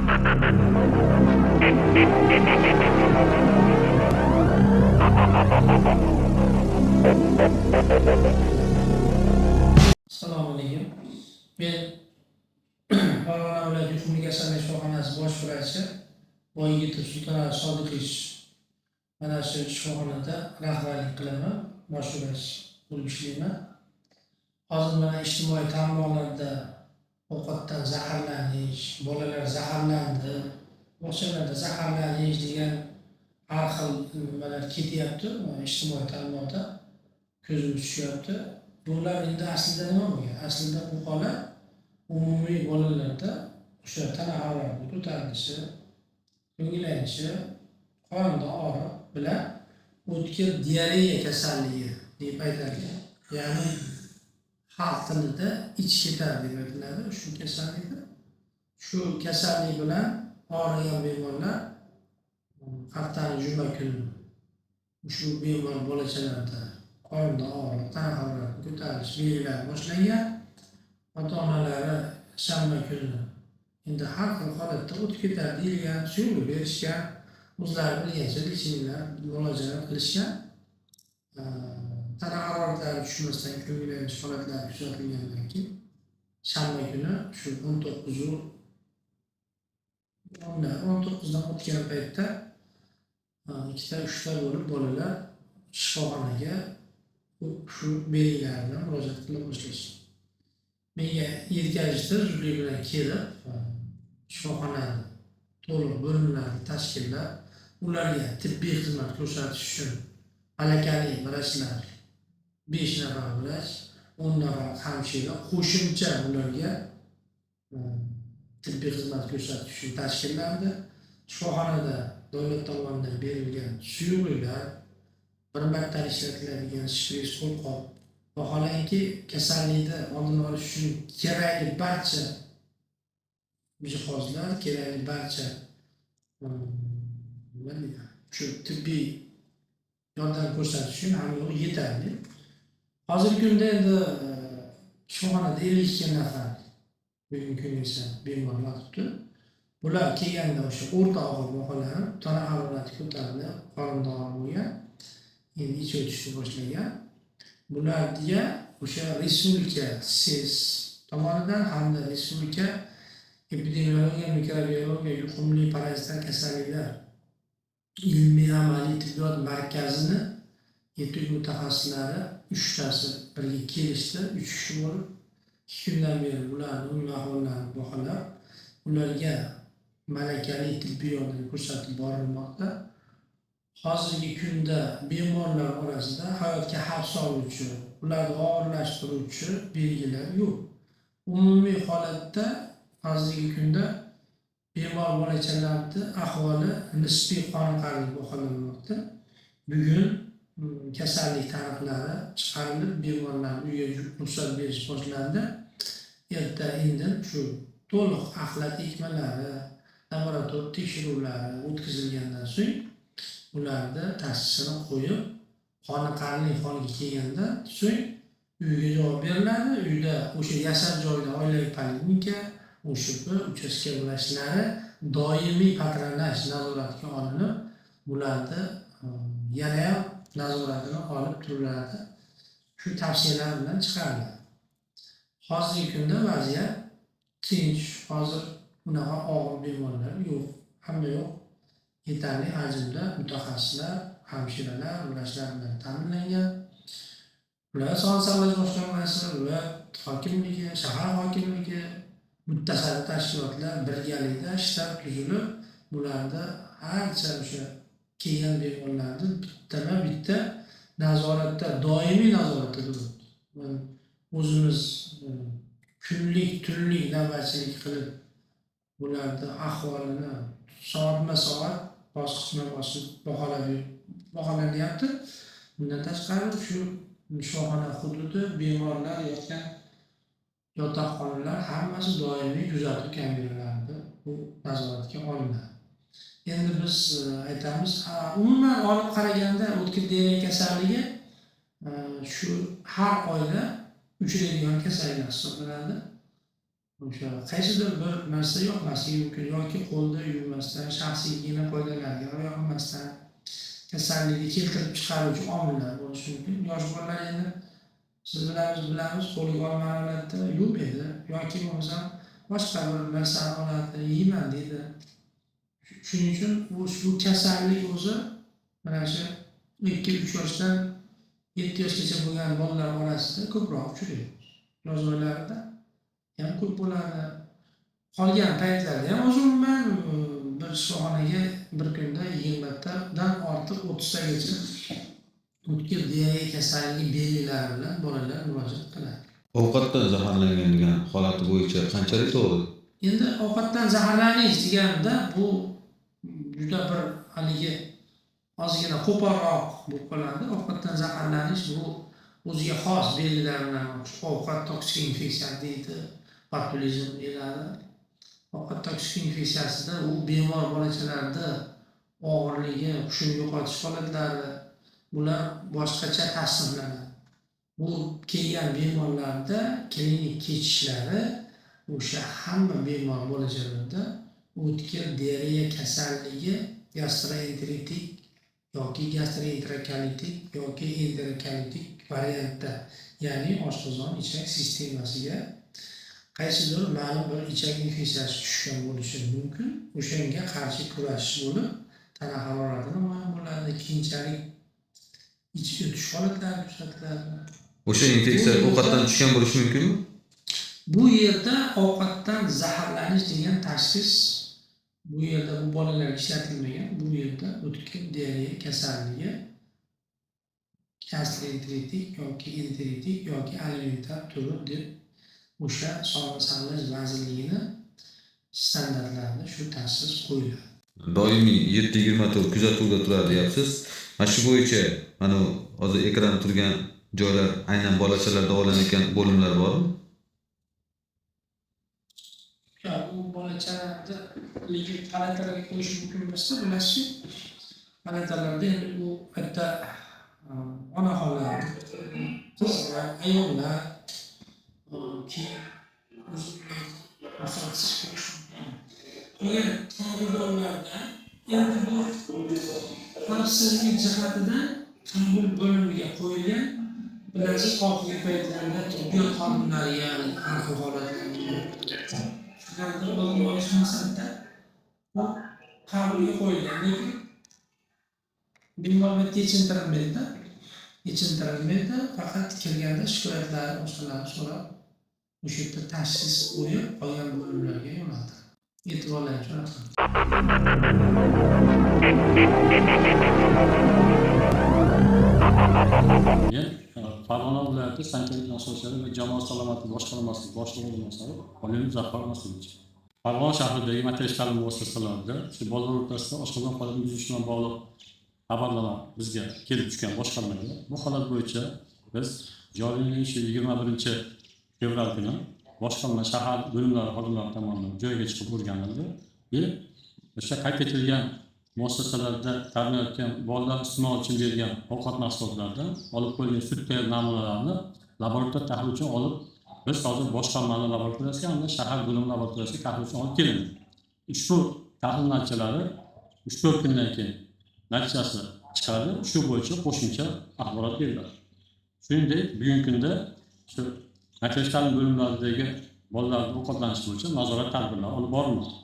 Assalomu alaykum. Men Farg'ona viloyati yuqumli kasallik shifoxonasi bosh vrachi Boyigitov Sulton Sodiqovich mana shu shifoxonada rahbarlik qilaman, bosh vrach bo'lib ishlayman. Hozir mana ijtimoiy tarmoqlarda ovqatdan zaharlanish, bolalar zaharlandi, bog'chalarda zaharlanish degan har xil nimalar ketyapti, ijtimoiy tarmoqda ko'zimiz tushyapti. Bular endi aslida nima bo'lgan? Aslida bu holat umumiy bolalarda o'sha tana harorati ko'tarilishi, ko'ngillanishi, qorinda og'riq bilan o'tkir diareya kasalligi deb aytilgan. Ya'ni xalq tilida ich ketar deb aytiladi shu kasallikda. Shu kasallik bilan og'rigan bemorlar haftaning juma kuni shu bemor bolachalarda qorinda og'riq, tana harorati ko'tarilish belgilari boshlangan. Ota-onalari shanba kuni endi har xil holatda o'tib ketadi deyilgan, suyunib berishgan, o'zlari bilgancha lecheniyalar muolajalar qilishgan. Tana haroratlari tushmasdan ko'ngillanish holatlari kuzatilgandan keyin shanba kuni shu 19dan o'tgan paytda ikkita, uchta bo'lib bolalar shifoxonaga shu belgilar bilan murojaat qila boshlashgan. Menga yetkazishdi, zudlik bilan kelib, shifoxonani to'liq bo'limlarni tashkillab, ularga tibbiy xizmat ko'rsatish uchun malakali vrachlar 5 nafar vrach, 10 nafar hamshira qo'shimcha ularga tibbiy xizmat ko'rsatish uchun tashkillandi. Shifoxonada davlat tomonidan berilgan suyuqliklar, bir marta ishlatiladigan shpris qo'lqop, vaholanki kasallikni oldini olish uchun kerakli barcha jihozlar, kerakli barcha shu tibbiy yordam ko'rsatish uchun hamma yetarli. Hozirgi kunda endi shifoxonada 52 nafar bugungi kunda esa bemor yotibdi. Bular kelganda o'sha o'rta og'ir baholanib, tana harorati ko'tarilib, qorinda og'riq bo'lgan, endi ich o'tishni boshlagan. Bularga o'sha respublika SES tomonidan hamda respublika epidemiologiya, mikrobiologiya, yuqumli parazitar kasalliklar ilmiy amaliy tibbiyot markazini yetuk mutaxassislari 3tasi birga kelishdi, 3 kishi bo'lib 2 kundan beri ularni umumiy ahvollarini baholab, ularga malakali tibbiy yordam ko'rsatib borilmoqda. Hozirgi kunda bemorlar orasida hayotga xavf soluvchi, ularni og'irlashtiruvchi belgilar yo'q. Umumiy holatda hozirgi kunda bemor bolachalarning ahvoli nisbiy qoniqarli baholanmoqda. Bugun kasallik taniqlari chiqarilib, bemorlar uyga ruxsat berish boshlandi. Erta indin shu to'liq axlat ekmalari, laboratoriya tekshiruvlari o'tkazilgandan so'ng ularni tashxisini qo'yib, qoniqarli holga kelganda so'ng uyga javob beriladi. Uyda o'sha yashar joyda oilaviy poliklinika, OSHP, uchastka vrachlari doimiy patronaj nazoratiga olinib, bularni yana ham nazoratini olib turiladi. Shu tavsiyalar bilan chiqariladi. Hozirgi kunda vaziyat tinch. Hozir unaqa og'ir bemorlar yo'q, hamma yo'q. Yetarli hajmda mutaxassislar, hamshiralar, vrachlar bilan ta'minlangan. Ular sog'liqni saqlash boshqarmasi, viloyat hokimligi, shahar hokimligi, muttasil tashkilotlar birgalikda shtab tuzilib, bularda barcha o'sha kelgan bemorlarni bitta nazoratda, doimiy nazoratda turibdi. O'zimiz kunlik, tunlik navbatchilik qilib, bularni ahvolini soatma-soat, bosqichma-bosqich baholanyapti. Bundan tashqari shu shifoxona hududi bemorlar yotgan yotoqxonalar hammasi doimiy kuzatuv kameralarida bu nazoratga olinadi. Endi biz aytamiz, umuman olib qaraganda o'tkir diareya kasalligi shu har oyda uchraydigan kasallik hisoblanadi. o'sha qaysidir bir narsa yoqmasligi mumkin yoki qo'lda yuvmasdan, shaxsiy gigiyena qoidalariga rioya qilmasdan kasallikni keltirib chiqaruvchi omillar bo'lishi mumkin. Yosh bolalar endi siz bilamiz qo'lga olgan holatda yuvmaydi yoki bo'lmasam boshqa bir narsani oladi, yeyman deydi. Shuning uchun ushbu kasallik o'zi mana shu 2-3 yoshdan 7 yoshgacha bo'lgan bolalar orasida ko'proq uchraydi. Yoz oylarida ham ko'p bo'ladi. Qolgan paytlarda ham o'zi umuman bir shifoxonaga bir kunda 20 tadan ortiq 30 tagacha o'tkir diareya kasalligi belgilari bilan bolalar murojaat qiladi. Ovqatdan zaharlangan degan holati bo'yicha qanchalik to'g'ri? Endi ovqatdan zaharlanish deganda bu juda bir haligi ozgina qo'polroq bo'lib qoladi. Ovqatdan zaharlanish bu o'ziga xos belgilar bilan ovqat toksik infeksiyasi deydi, botulizm deyiladi. Ovqat toksik infeksiyasida u bemor bolachalarda og'irligi, hushini yo'qotish holatlari bular boshqacha tasniflanadi. Bu kelgan bemorlarda klinik kechishlari o'sha hamma bemor bolachalarda o'tkir diareya kasalligi, gastroenteritik yoki gastroenterokolitik yoki enterokolitik variantda, ya'ni oshqozon ichak sistemasiga qaysidir ma'lum bir ichak infeksiyasi tushgan bo'lishi mumkin. O'shanga qarshi kurashish bo'lib, tana harorati namoyon bo'ladi, keyinchalik ichki o'tish holatlari kuzatiladi. O'sha infeksiya ovqatdan tushgan bo'lishi mumkinmi? Bu yerda ovqatdan zaharlanish degan tashxis bu yerda bu bolalarga ishlatilmagan. Bu yerda o'tkir diareya kasalligi gastroenteritik yoki enteritik yoki alimentar turi deb o'sha Sog'liqni saqlash vazirligini standartlarida shu tashxis qo'yiladi. Doimiy 7-24 kuzatuvda turadi deyapsiz. Mana shu bo'yicha mana hozir ekranda turgan joylar aynan bolachalar davolanayotgan bo'limlar bormi? Bu bolachalarni ligi palatalarga qo'yish mumkin bo'lsa, bilasizki, palatalarda endi bu katta onaxonlar, qizlar, ayollar keyin xonadonlarda endi bu xavfsizlik jihatidan qabul bo'limiga qo'yilgan, bilasiz, oxirgi paytlarda tibbiyot xodimlari ya'ni aniq holatlarda shularni oldini olish maqsadida bu qabulga qo'yilgan, lekin bemorlar yechintirilmaydi, faqat kelganda shikoyatlari boshqalarni so'rab o'sha yerda tashxis qo'yib qolgan bo'limlarga yo'naltiradi. E'tiborlaringizni so'rayman. Farg'ona viloyati sanitariya asoslari va jamoat salomatligi boshqarmasi boshlig'i o'rinbosari Olim Zaffar Nasirovich. Farg'ona shahridagi maktab ta'lim muassasalarida shu bolalar o'rtasida oshqozon holati buzilishiga bilan bog'liq xabarnoma bizga kelib tushgan boshqarmaga. Bu holat bo'yicha biz joriy yilning 21-fevral kuni boshqarma shahar bo'limlari xodimlari tomonidan joyga chiqib o'rganildi va o'sha qayd etilgan muassasalarda ta'minlanayotgan bolalar iste'mol uchun berilgan ovqat mahsulotlaridan olib qo'yilgan sut namunalarini laboratoriya tahlil uchun olib, biz hozir boshqarmaning laboratoriyasiga hamda shahar bo'limi laboratoriyasiga tahlil uchun olib kelindi. Ushbu tahlil natijalari 3-4 kundan keyin natijasi chiqadi. Shu bo'yicha qo'shimcha axborot beriladi. Shuningdek, bugungi kunda shu maktab ta'lim bo'limlaridagi bolalarning ovqatlanishi bo'yicha nazorat tadbirlari olib borilmoqda.